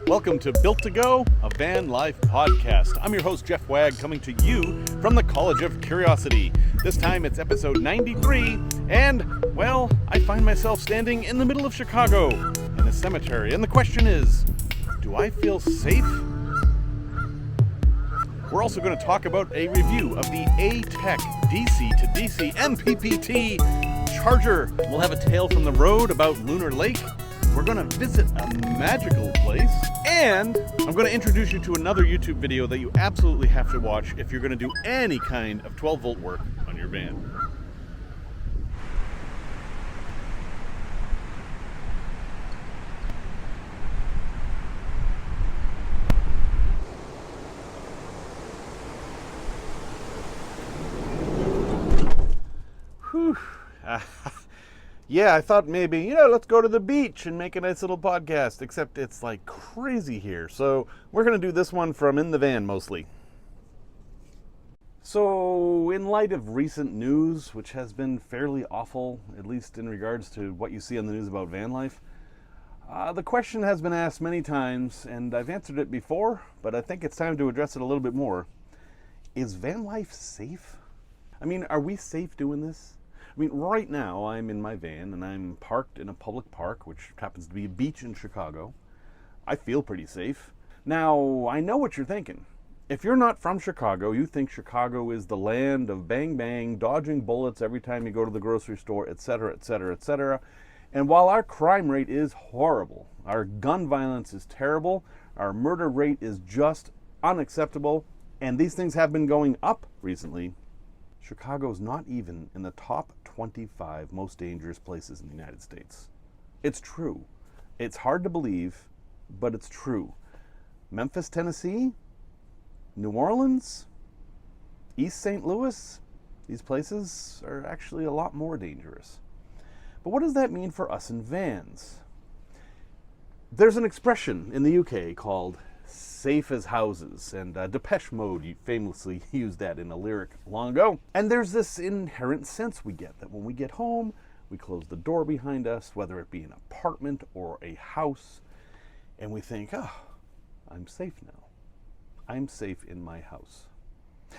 Welcome to Built to Go, a van life podcast. I'm your host, Jeff Wagg, coming to you from the College of Curiosity. This time it's episode 93, and, well, I find myself standing in the middle of Chicago in a cemetery. And the question is, do I feel safe? We're also going to talk about a review of the ATEM DC to DC MTTP charger. We'll have a tale from the road about Lunar Lake. We're going to visit a magical place, and I'm going to introduce you to another YouTube video that you absolutely have to watch if you're going to do any kind of 12-volt work on your van. Whew. Yeah, I thought maybe, let's go to the beach and make a nice little podcast, except it's like crazy here. So we're going to do this one from in the van mostly. So in light of recent news, which has been fairly awful, at least in regards to what you see on the news about van life, the question has been asked many times, and I've answered it before, but I think it's time to address it a little bit more. Is van life safe? I mean, are we safe doing this? I mean, right now I'm in my van and I'm parked in a public park, which happens to be a beach in Chicago. I feel pretty safe. Now, I know what you're thinking. If you're not from Chicago, you think Chicago is the land of bang bang, dodging bullets every time you go to the grocery store, etc., etc., etc. And while our crime rate is horrible, our gun violence is terrible, our murder rate is just unacceptable, and these things have been going up recently, Chicago's not even in the top 25 most dangerous places in the United States. It's true. It's hard to believe, but it's true. Memphis, Tennessee, New Orleans, East St. Louis, these places are actually a lot more dangerous. But what does that mean for us in vans? There's an expression in the UK called safe as houses, and Depeche Mode famously used that in a lyric long ago. And there's this inherent sense we get that when we get home, we close the door behind us, whether it be an apartment or a house, and we think, I'm safe now. I'm safe in my house.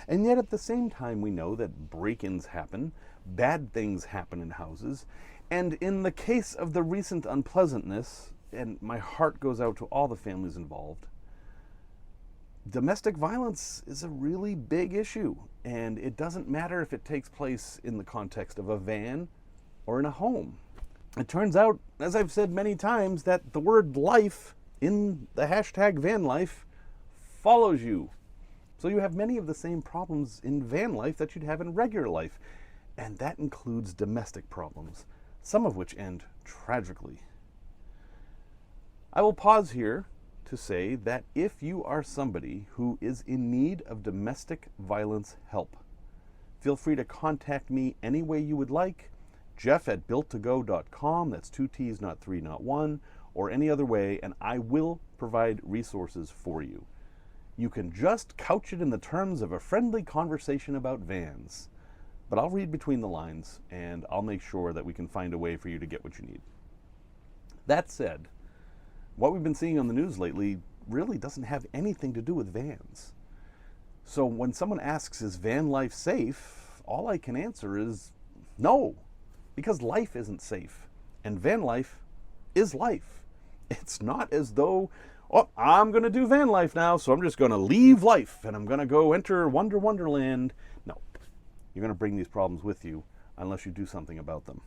And yet at the same time, we know that break-ins happen, bad things happen in houses, and in the case of the recent unpleasantness, and my heart goes out to all the families involved, domestic violence is a really big issue, and it doesn't matter if it takes place in the context of a van or in a home. It turns out, as I've said many times, that the word life in the hashtag van life follows you. So you have many of the same problems in van life that you'd have in regular life, and that includes domestic problems, some of which end tragically. I will pause here to say that if you are somebody who is in need of domestic violence help, feel free to contact me any way you would like, jeff@builttogo.com, that's 2 T's, not 3, not 1, or any other way, and I will provide resources for you. You can just couch it in the terms of a friendly conversation about vans, but I'll read between the lines, and I'll make sure that we can find a way for you to get what you need. That said, what we've been seeing on the news lately really doesn't have anything to do with vans. So when someone asks, is van life safe? All I can answer is no, because life isn't safe. And van life is life. It's not as though, I'm going to do van life now, so I'm just going to leave life and I'm going to go enter Wonderland. No, you're going to bring these problems with you unless you do something about them.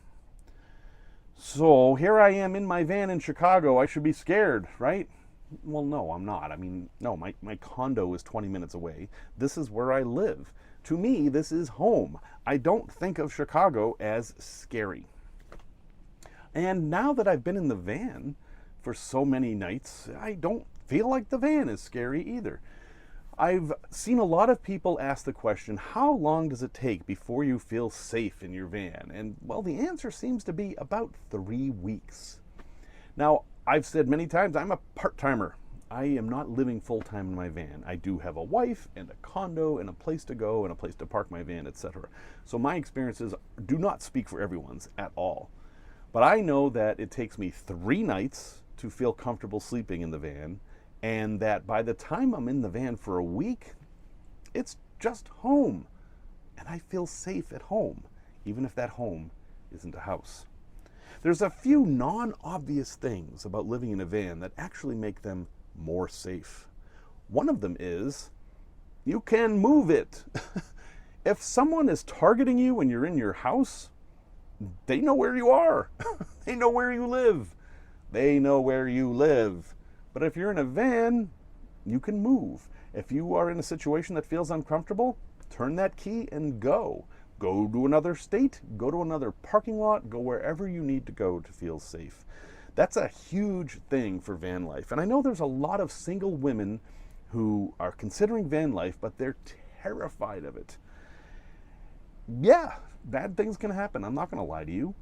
So here I am in my van in Chicago. I should be scared, right? Well, no, I'm not. I mean, no, my condo is 20 minutes away. This is where I live. To me, this is home. I don't think of Chicago as scary. And now that I've been in the van for so many nights, I don't feel like the van is scary either. I've seen a lot of people ask the question, how long does it take before you feel safe in your van? And, well, the answer seems to be about 3 weeks. Now, I've said many times, I'm a part-timer. I am not living full-time in my van. I do have a wife and a condo and a place to go and a place to park my van, etc. So my experiences do not speak for everyone's at all. But I know that it takes me 3 nights to feel comfortable sleeping in the van, and that by the time I'm in the van for a week, it's just home. And I feel safe at home, even if that home isn't a house. There's a few non-obvious things about living in a van that actually make them more safe. One of them is you can move it. If someone is targeting you when you're in your house, they know where you are. They know where you live. They know where you live. But if you're in a van, you can move. If you are in a situation that feels uncomfortable, turn that key and go. Go to another state, go to another parking lot, go wherever you need to go to feel safe. That's a huge thing for van life. And I know there's a lot of single women who are considering van life, but they're terrified of it. Yeah, bad things can happen. I'm not going to lie to you.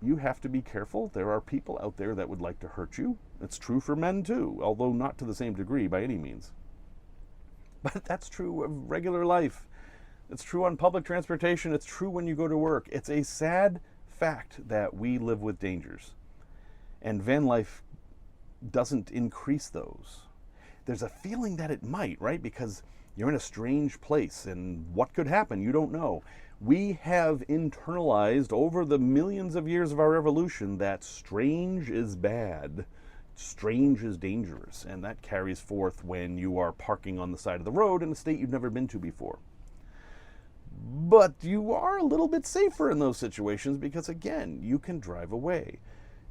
You have to be careful. There are people out there that would like to hurt you. It's true for men too, although not to the same degree by any means. But that's true of regular life. It's true on public transportation. It's true when you go to work. It's a sad fact that we live with dangers. And van life doesn't increase those. There's a feeling that it might, right? Because you're in a strange place and what could happen, you don't know. We have internalized over the millions of years of our evolution that strange is bad, strange is dangerous, and that carries forth when you are parking on the side of the road in a state you've never been to before. But you are a little bit safer in those situations because, again, you can drive away.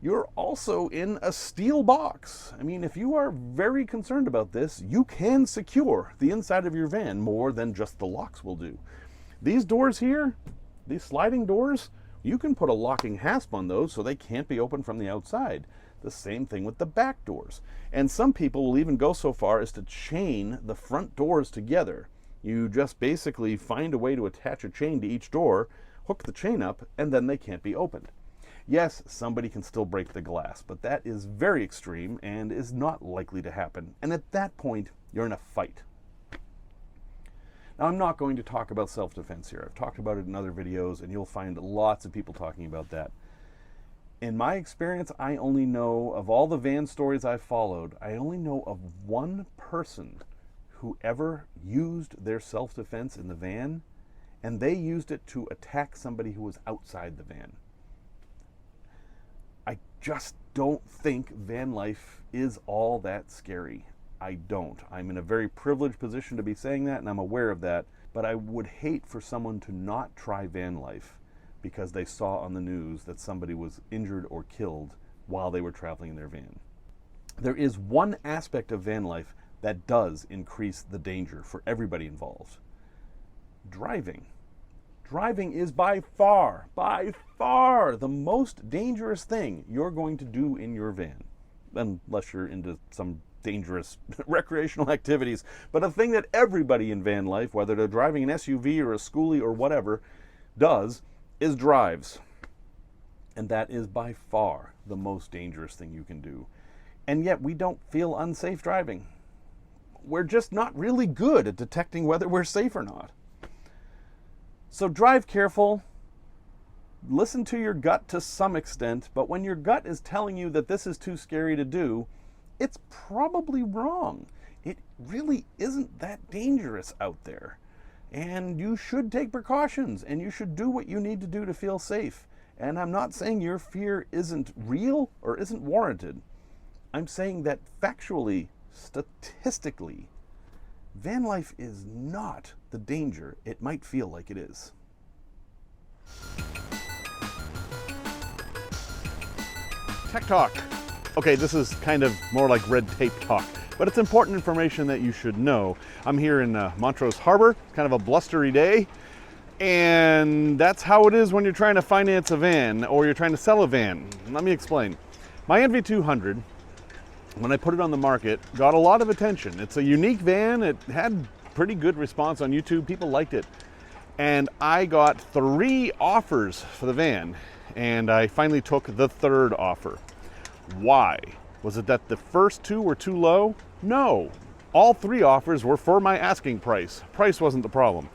You're also in a steel box. I mean, if you are very concerned about this, you can secure the inside of your van more than just the locks will do. These doors here, these sliding doors, you can put a locking hasp on those so they can't be opened from the outside. The same thing with the back doors. And some people will even go so far as to chain the front doors together. You just basically find a way to attach a chain to each door, hook the chain up, and then they can't be opened. Yes, somebody can still break the glass, but that is very extreme and is not likely to happen. And at that point, you're in a fight. Now, I'm not going to talk about self-defense here. I've talked about it in other videos, and you'll find lots of people talking about that. In my experience, I only know, of all the van stories I've followed, I only know of one person who ever used their self-defense in the van, and they used it to attack somebody who was outside the van. I just don't think van life is all that scary. I don't. I'm in a very privileged position to be saying that, and I'm aware of that, but I would hate for someone to not try van life because they saw on the news that somebody was injured or killed while they were traveling in their van. There is one aspect of van life that does increase the danger for everybody involved. Driving. Driving is by far the most dangerous thing you're going to do in your van, unless you're into some dangerous recreational activities. But a thing that everybody in van life, whether they're driving an SUV or a schoolie or whatever, does is drives. And that is by far the most dangerous thing you can do. And yet we don't feel unsafe driving. We're just not really good at detecting whether we're safe or not. So drive careful. Listen to your gut to some extent, but when your gut is telling you that this is too scary to do, it's probably wrong. It really isn't that dangerous out there. And you should take precautions, and you should do what you need to do to feel safe. And I'm not saying your fear isn't real or isn't warranted. I'm saying that factually, statistically, van life is not the danger it might feel like it is. Tech Talk. Okay, this is kind of more like red tape talk, but it's important information that you should know. I'm here in Montrose Harbor. It's kind of a blustery day, and that's how it is when you're trying to finance a van or you're trying to sell a van. Let me explain. My NV200, when I put it on the market, got a lot of attention. It's a unique van. It had pretty good response on YouTube. People liked it. And I got 3 offers for the van, and I finally took the 3rd offer. Why? Was it that the first 2 were too low? No. All 3 offers were for my asking price. Price wasn't the problem.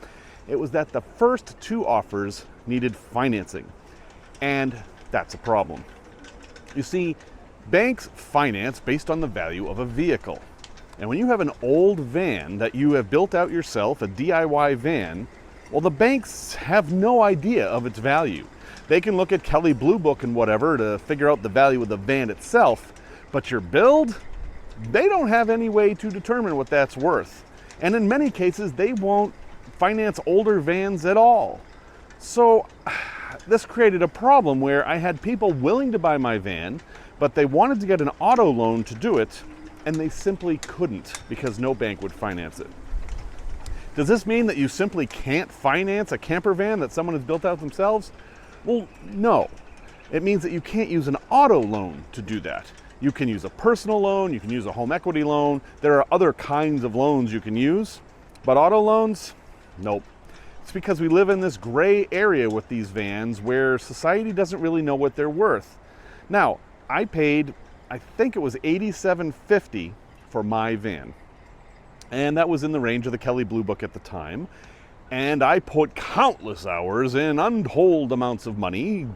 It was that the first 2 offers needed financing. And that's a problem. You see, banks finance based on the value of a vehicle. And when you have an old van that you have built out yourself, a DIY van, well, the banks have no idea of its value. They can look at Kelley Blue Book and whatever to figure out the value of the van itself, but your build, they don't have any way to determine what that's worth. And in many cases, they won't finance older vans at all. So this created a problem where I had people willing to buy my van, but they wanted to get an auto loan to do it, and they simply couldn't because no bank would finance it. Does this mean that you simply can't finance a camper van that someone has built out themselves? Well, no. It means that you can't use an auto loan to do that. You can use a personal loan, you can use a home equity loan. There are other kinds of loans you can use, but auto loans, nope. It's because we live in this gray area with these vans where society doesn't really know what they're worth. Now, I paid, I think it was $87.50 for my van. And that was in the range of the Kelley Blue Book at the time. And I put countless hours in untold amounts of money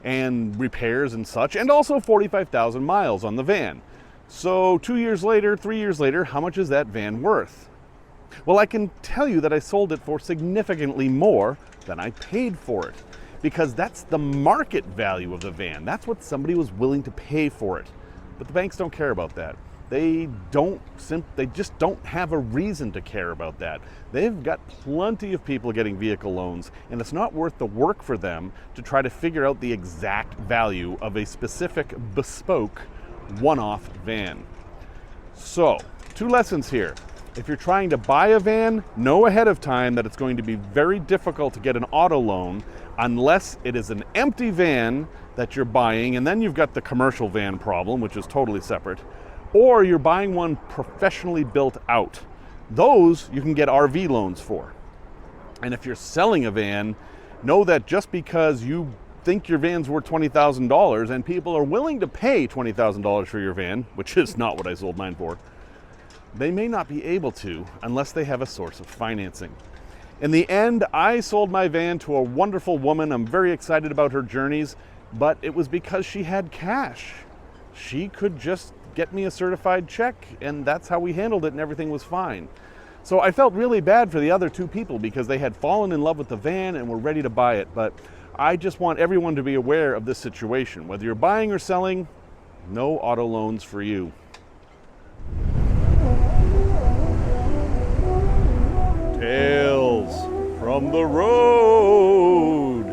and repairs and such, and also 45,000 miles on the van. So 2 years later, 3 years later, how much is that van worth? Well, I can tell you that I sold it for significantly more than I paid for it, because that's the market value of the van. That's what somebody was willing to pay for it. But the banks don't care about that. They just don't have a reason to care about that. They've got plenty of people getting vehicle loans, and it's not worth the work for them to try to figure out the exact value of a specific bespoke one-off van. So, 2 lessons here. If you're trying to buy a van, know ahead of time that it's going to be very difficult to get an auto loan unless it is an empty van that you're buying, and then you've got the commercial van problem, which is totally separate. Or you're buying one professionally built out. Those you can get RV loans for. And if you're selling a van, know that just because you think your van's worth $20,000 and people are willing to pay $20,000 for your van, which is not what I sold mine for, they may not be able to unless they have a source of financing. In the end, I sold my van to a wonderful woman. I'm very excited about her journeys, but it was because she had cash. She could just get me a certified check, and that's how we handled it, and everything was fine. So I felt really bad for the other 2 people because they had fallen in love with the van and were ready to buy it. But I just want everyone to be aware of this situation. Whether you're buying or selling, no auto loans for you. Tales from the road.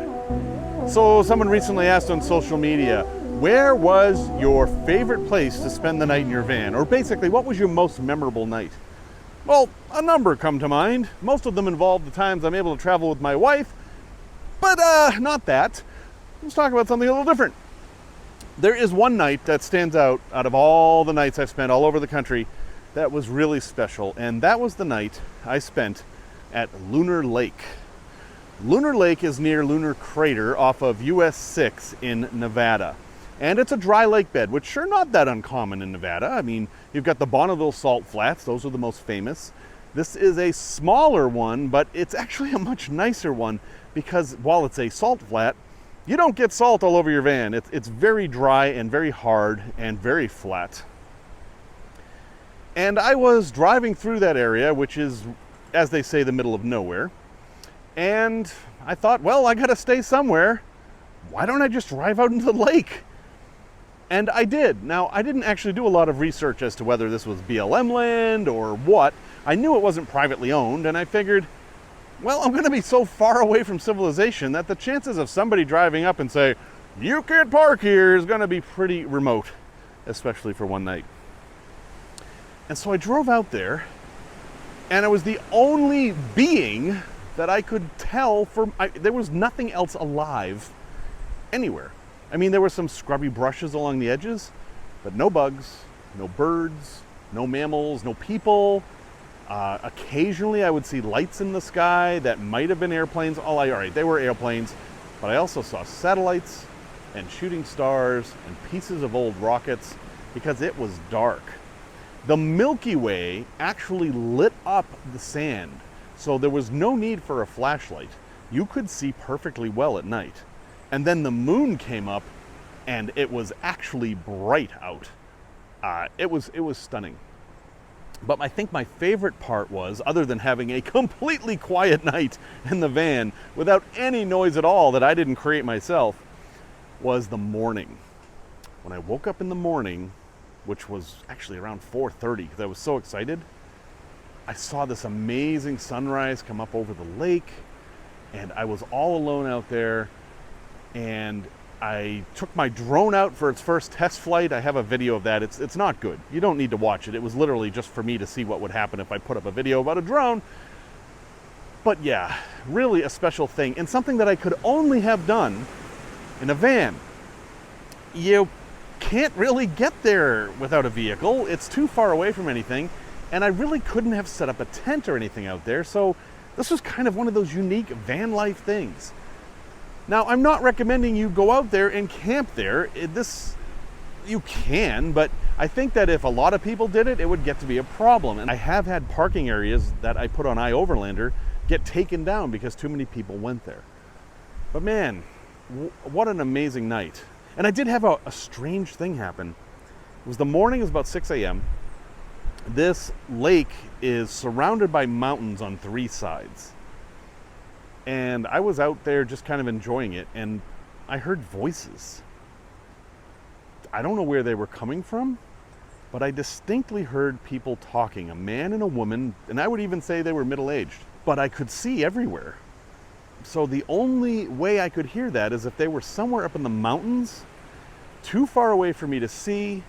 So someone recently asked on social media, where was your favorite place to spend the night in your van? Or basically, what was your most memorable night? Well, a number come to mind. Most of them involve the times I'm able to travel with my wife, but not that. Let's talk about something a little different. There is one night that stands out of all the nights I've spent all over the country that was really special, and that was the night I spent at Lunar Lake. Lunar Lake is near Lunar Crater off of US 6 in Nevada. And it's a dry lake bed, which are not that uncommon in Nevada. I mean, you've got the Bonneville Salt Flats. Those are the most famous. This is a smaller one, but it's actually a much nicer one because while it's a salt flat, you don't get salt all over your van. It's very dry and very hard and very flat. And I was driving through that area, which is, as they say, the middle of nowhere. And I thought, well, I gotta stay somewhere. Why don't I just drive out into the lake? And I did. Now, I didn't actually do a lot of research as to whether this was BLM land or what. I knew it wasn't privately owned, and I figured, well, I'm going to be so far away from civilization that the chances of somebody driving up and say, you can't park here, is going to be pretty remote, especially for one night. And so I drove out there, and I was the only being that I could tell there was nothing else alive anywhere. I mean, there were some scrubby brushes along the edges, but no bugs, no birds, no mammals, no people. Occasionally I would see lights in the sky that might have been airplanes. All right, they were airplanes, but I also saw satellites and shooting stars and pieces of old rockets because it was dark. The Milky Way actually lit up the sand, so there was no need for a flashlight. You could see perfectly well at night. And then the moon came up, and it was actually bright out. It was stunning. But I think my favorite part was, other than having a completely quiet night in the van without any noise at all that I didn't create myself, was the morning. When I woke up in the morning, which was actually around 4:30 because I was so excited, I saw this amazing sunrise come up over the lake, and I was all alone out there, and I took my drone out for its first test flight. I have a video of that. It's not good. You don't need to watch it. It was literally just for me to see what would happen if I put up a video about a drone. But yeah, really a special thing, and something that I could only have done in a van. You can't really get there without a vehicle. It's too far away from anything, and I really couldn't have set up a tent or anything out there, so this was kind of one of those unique van life things. Now, I'm not recommending you go out there and camp there. You can, but I think that if a lot of people did it, it would get to be a problem. And I have had parking areas that I put on iOverlander get taken down because too many people went there. But man, what an amazing night. And I did have a strange thing happen. It was the morning, it was about 6 a.m. This lake is surrounded by mountains on 3 sides. And I was out there just kind of enjoying it, and I heard voices. I don't know where they were coming from, but I distinctly heard people talking, a man and a woman, and I would even say they were middle-aged, but I could see everywhere. So the only way I could hear that is if they were somewhere up in the mountains, too far away for me to see,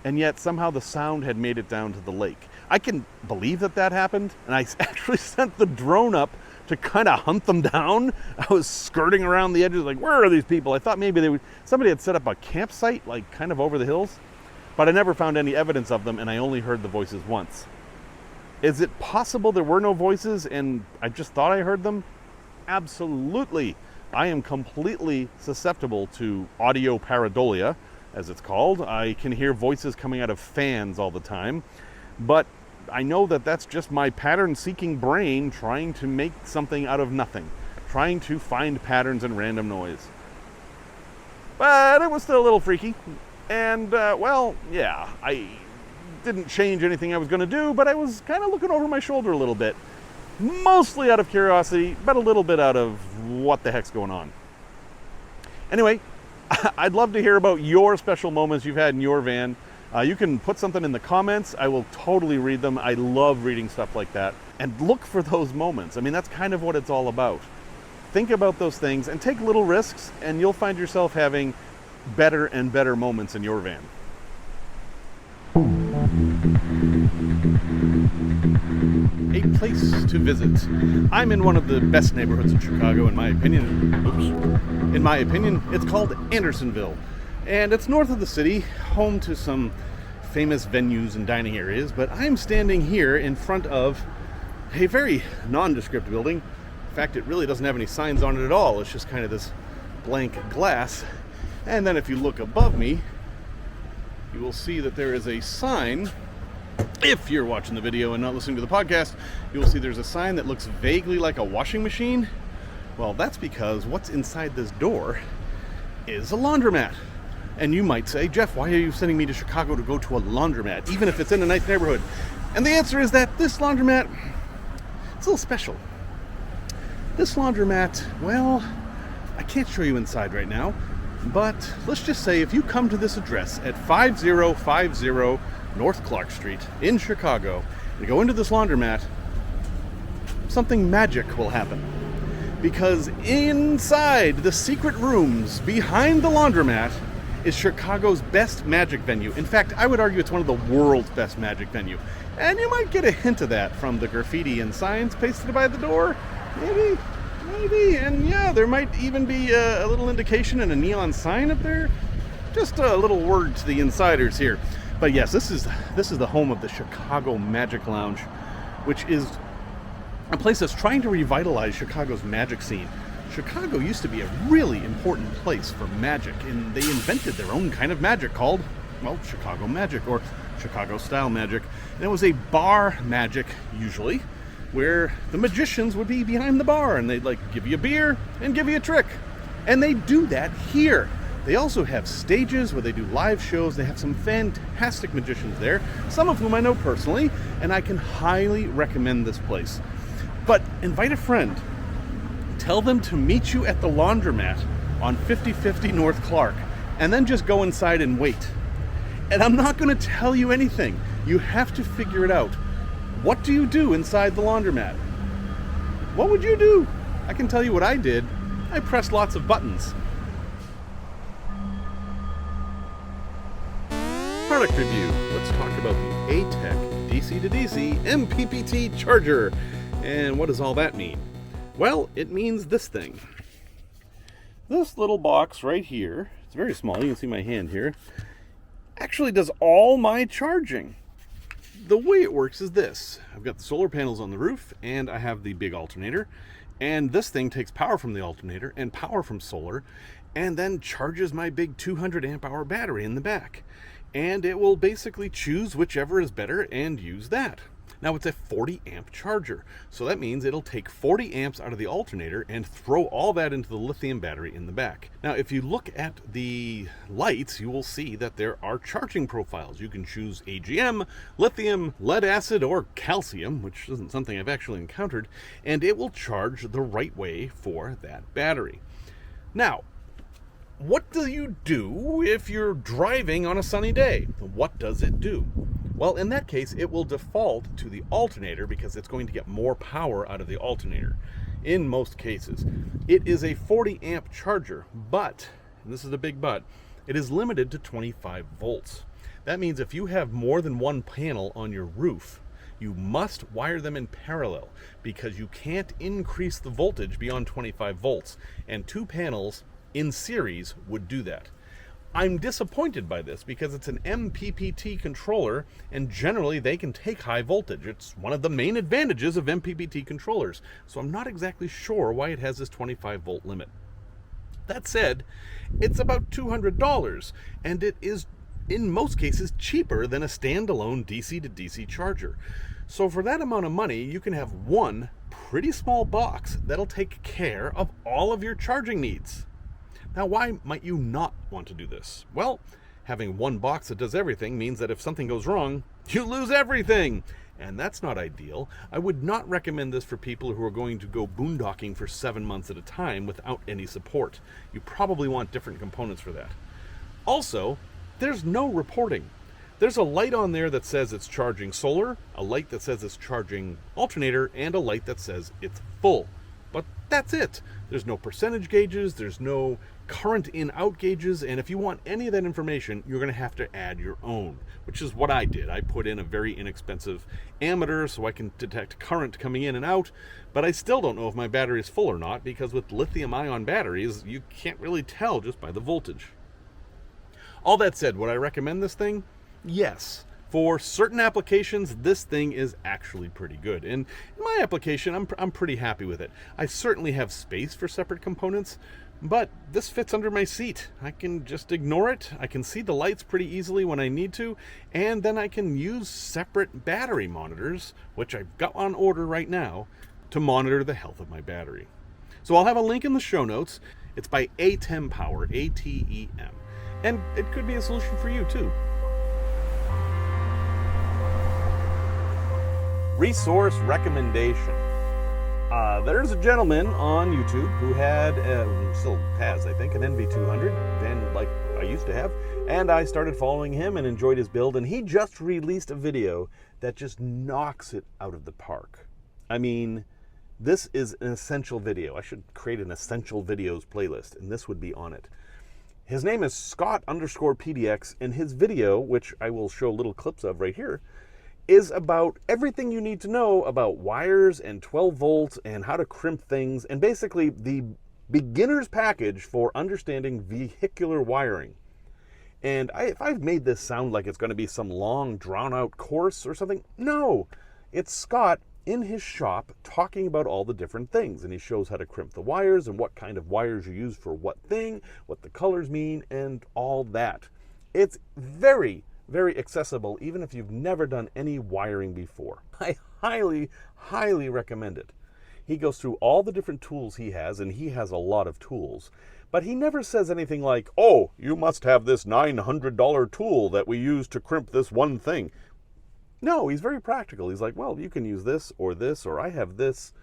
and yet somehow the sound had made it down to the lake. I can believe that that happened, and I actually sent the drone up to kind of hunt them down. I was skirting around the edges like, where are these people? I thought maybe somebody had set up a campsite like kind of over the hills, but I never found any evidence of them, and I only heard the voices once. Is it possible there were no voices and I just thought I heard them? Absolutely. I am completely susceptible to audio pareidolia, as it's called. I can hear voices coming out of fans all the time, but I know that that's just my pattern-seeking brain trying to make something out of nothing, trying to find patterns in random noise. But it was still a little freaky, and well, yeah, I didn't change anything I was going to do, but I was kind of looking over my shoulder a little bit, mostly out of curiosity, but a little bit out of what the heck's going on. Anyway, I'd love to hear about your special moments you've had in your van. You can put something in the comments. I will totally read them. I love reading stuff like that. And look for those moments. I mean, that's kind of what it's all about. Think about those things and take little risks, and you'll find yourself having better and better moments in your van. A place to visit. I'm in one of the best neighborhoods in Chicago, in my opinion. In my opinion, it's called Andersonville. And it's north of the city, home to some famous venues and dining areas, but I'm standing here in front of a very nondescript building. In fact, it really doesn't have any signs on it at all. It's just kind of this blank glass. And then if you look above me, you will see that there is a sign. If you're watching the video and not listening to the podcast, you will see there's a sign that looks vaguely like a washing machine. Well, that's because what's inside this door is a laundromat. And you might say, Jeff, why are you sending me to Chicago to go to a laundromat, even if it's in a nice neighborhood? And the answer is that this laundromat, it's a little special. This laundromat, well, I can't show you inside right now, but let's just say if you come to this address at 5050 North Clark Street in Chicago and go into this laundromat, something magic will happen. Because inside the secret rooms behind the laundromat is Chicago's best magic venue. In fact, I would argue it's one of the world's best magic venue. And you might get a hint of that from the graffiti and signs pasted by the door. Maybe. And yeah, there might even be a little indication and a neon sign up there. Just a little word to the insiders here. But yes, this is the home of the Chicago Magic Lounge, which is a place that's trying to revitalize Chicago's magic scene. Chicago used to be a really important place for magic, and they invented their own kind of magic called, well, Chicago magic, or Chicago-style magic. And it was a bar magic, usually, where the magicians would be behind the bar, and they'd, give you a beer and give you a trick. And they do that here. They also have stages where they do live shows. They have some fantastic magicians there, some of whom I know personally, and I can highly recommend this place. But invite a friend. Tell them to meet you at the laundromat on 5050 North Clark, and then just go inside and wait. And I'm not going to tell you anything. You have to figure it out. What do you do inside the laundromat? What would you do? I can tell you what I did. I pressed lots of buttons. Product review. Let's talk about the ATEM DC to DC MPPT charger. And what does all that mean? Well, it means this thing. This little box right here, it's very small, you can see my hand here, actually does all my charging. The way it works is this. I've got the solar panels on the roof, and I have the big alternator, and this thing takes power from the alternator and power from solar, and then charges my big 200 amp hour battery in the back. And it will basically choose whichever is better and use that. Now, it's a 40 amp charger, so that means it'll take 40 amps out of the alternator and throw all that into the lithium battery in the back. Now, if you look at the lights, you will see that there are charging profiles. You can choose AGM, lithium, lead acid, or calcium, which isn't something I've actually encountered, and it will charge the right way for that battery. Now, what do you do if you're driving on a sunny day? What does it do? Well, in that case, it will default to the alternator because it's going to get more power out of the alternator in most cases. It is a 40 amp charger, but, and this is a big but, it is limited to 25 volts. That means if you have more than one panel on your roof, you must wire them in parallel because you can't increase the voltage beyond 25 volts, and two panels in series would do that. I'm disappointed by this because it's an MPPT controller, and generally they can take high voltage. It's one of the main advantages of MPPT controllers, so I'm not exactly sure why it has this 25 volt limit. That said, it's about $200, and it is in most cases cheaper than a standalone DC to DC charger. So for that amount of money, you can have one pretty small box that'll take care of all of your charging needs. Now, why might you not want to do this? Well, having one box that does everything means that if something goes wrong, you lose everything. And that's not ideal. I would not recommend this for people who are going to go boondocking for 7 months at a time without any support. You probably want different components for that. Also, there's no reporting. There's a light on there that says it's charging solar, a light that says it's charging alternator, and a light that says it's full. But that's it. There's no percentage gauges, there's no current in-out gauges, and if you want any of that information, you're going to have to add your own, which is what I did. I put in a very inexpensive ammeter so I can detect current coming in and out, but I still don't know if my battery is full or not, because with lithium-ion batteries, you can't really tell just by the voltage. All that said, would I recommend this thing? Yes. For certain applications, this thing is actually pretty good. And in my application, I'm pretty happy with it. I certainly have space for separate components, but this fits under my seat. I can just ignore it. I can see the lights pretty easily when I need to, and then I can use separate battery monitors, which I've got on order right now, to monitor the health of my battery. So I'll have a link in the show notes. It's by ATEM Power, ATEM. And it could be a solution for you too. Resource recommendation. There's a gentleman on YouTube who had, still has, I think, an NV200, and like I used to have, and I started following him and enjoyed his build, and he just released a video that just knocks it out of the park. I mean, this is an essential video. I should create an essential videos playlist, and this would be on it. His name is Scott_PDX, and his video, which I will show little clips of right here, is about everything you need to know about wires and 12 volts and how to crimp things, and basically the beginner's package for understanding vehicular wiring. And if I've made this sound like it's going to be some long, drawn-out course or something, no. It's Scott in his shop talking about all the different things, and he shows how to crimp the wires and what kind of wires you use for what thing, what the colors mean, and all that. It's very accessible, even if you've never done any wiring before. I highly recommend it. He goes through all the different tools he has, and he has a lot of tools, But he never says anything like, oh, you must have this $900 tool that we use to crimp this one thing. No, he's very practical. He's like, well, you can use this, or I have this.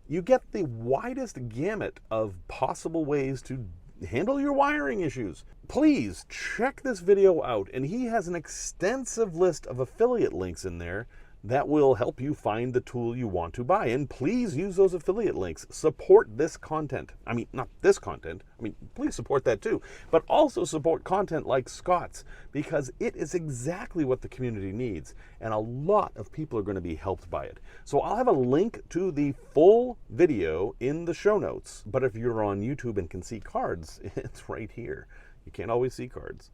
You get the widest gamut of possible ways to handle your wiring issues. Please check this video out, and he has an extensive list of affiliate links in there that will help you find the tool you want to buy. And please use those affiliate links. Support this content. I mean, not this content. I mean, please support that too. But also support content like Scott's, because it is exactly what the community needs. And a lot of people are going to be helped by it. So I'll have a link to the full video in the show notes. But if you're on YouTube and can see cards, it's right here. You can't always see cards.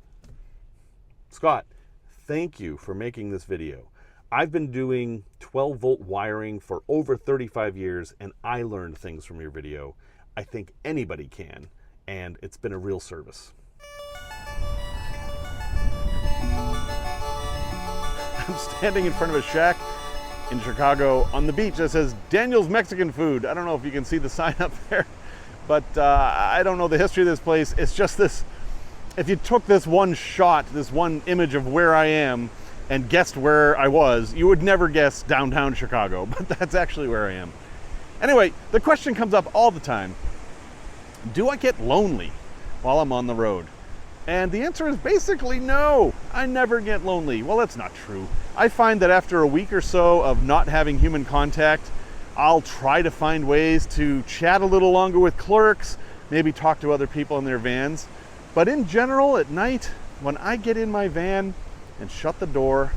Scott, thank you for making this video. I've been doing 12-volt wiring for over 35 years, and I learned things from your video. I think anybody can, and it's been a real service. I'm standing in front of a shack in Chicago on the beach that says Daniel's Mexican Food. I don't know if you can see the sign up there, but I don't know the history of this place. It's just this, if you took this one shot, this one image of where I am, and guessed where I was, you would never guess downtown Chicago, but that's actually where I am. Anyway, the question comes up all the time. Do I get lonely while I'm on the road? And the answer is basically no. I never get lonely. Well, that's not true. I find that after a week or so of not having human contact, I'll try to find ways to chat a little longer with clerks, maybe talk to other people in their vans. But in general, at night, when I get in my van and shut the door,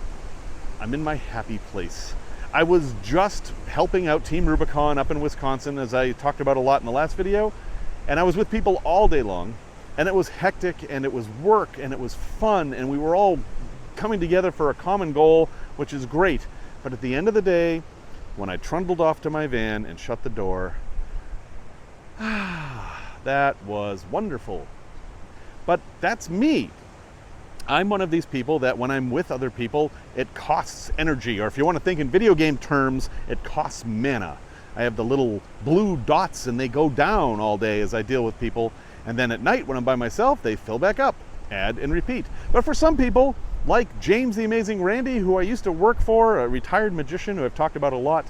I'm in my happy place. I was just helping out Team Rubicon up in Wisconsin, as I talked about a lot in the last video, and I was with people all day long, and it was hectic, and it was work, and it was fun, and we were all coming together for a common goal, which is great. But at the end of the day, when I trundled off to my van and shut the door, that was wonderful. But that's me. I'm one of these people that when I'm with other people, it costs energy, or if you want to think in video game terms, it costs mana. I have the little blue dots and they go down all day as I deal with people, and then at night when I'm by myself, they fill back up, add and repeat. But for some people, like James the Amazing Randy, who I used to work for, a retired magician who I've talked about a lot,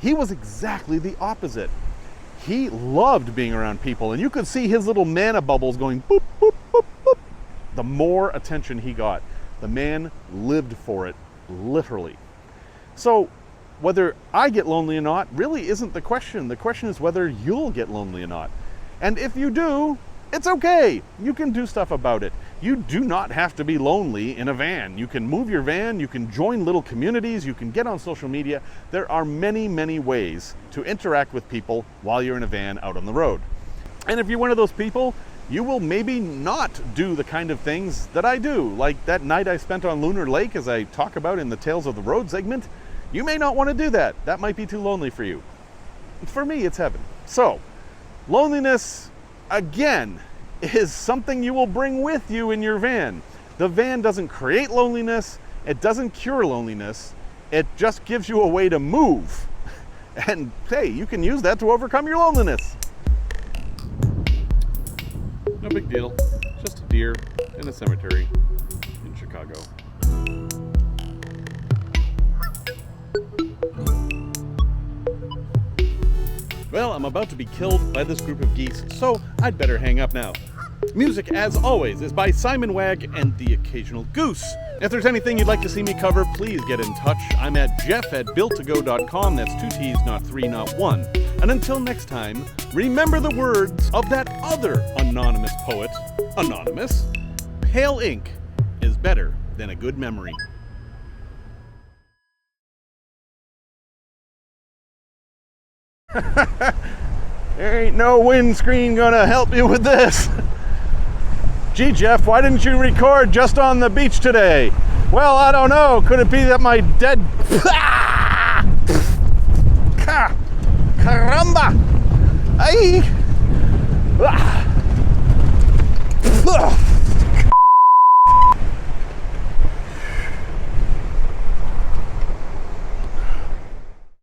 he was exactly the opposite. He loved being around people, and you could see his little mana bubbles going boop, boop, boop, boop. The more attention he got, the man lived for it, literally. So whether I get lonely or not really isn't the question. The question is whether you'll get lonely or not. And if you do, it's okay. You can do stuff about it. You do not have to be lonely in a van. You can move your van, you can join little communities, you can get on social media. There are many, many ways to interact with people while you're in a van out on the road. And if you're one of those people, you will maybe not do the kind of things that I do, like that night I spent on Lunar Lake, as I talk about in the Tales of the Road segment. You may not want to do that. That might be too lonely for you. For me, it's heaven. So, loneliness, again, is something you will bring with you in your van. The van doesn't create loneliness. It doesn't cure loneliness. It just gives you a way to move. And hey, you can use that to overcome your loneliness. No big deal, just a deer in a cemetery in Chicago. Well, I'm about to be killed by this group of geese, so I'd better hang up now. Music, as always, is by Simon Wagg and the Occasional Goose. If there's anything you'd like to see me cover, please get in touch. I'm at jeff@builttogo.com. That's 2 T's, not 3, not 1. And until next time, remember the words of that other anonymous poet, Anonymous. Pale ink is better than a good memory. There ain't no windscreen gonna help you with this. Gee, Jeff, why didn't you record just on the beach today? Well, I don't know. Could it be that my dead... Caramba! Ay!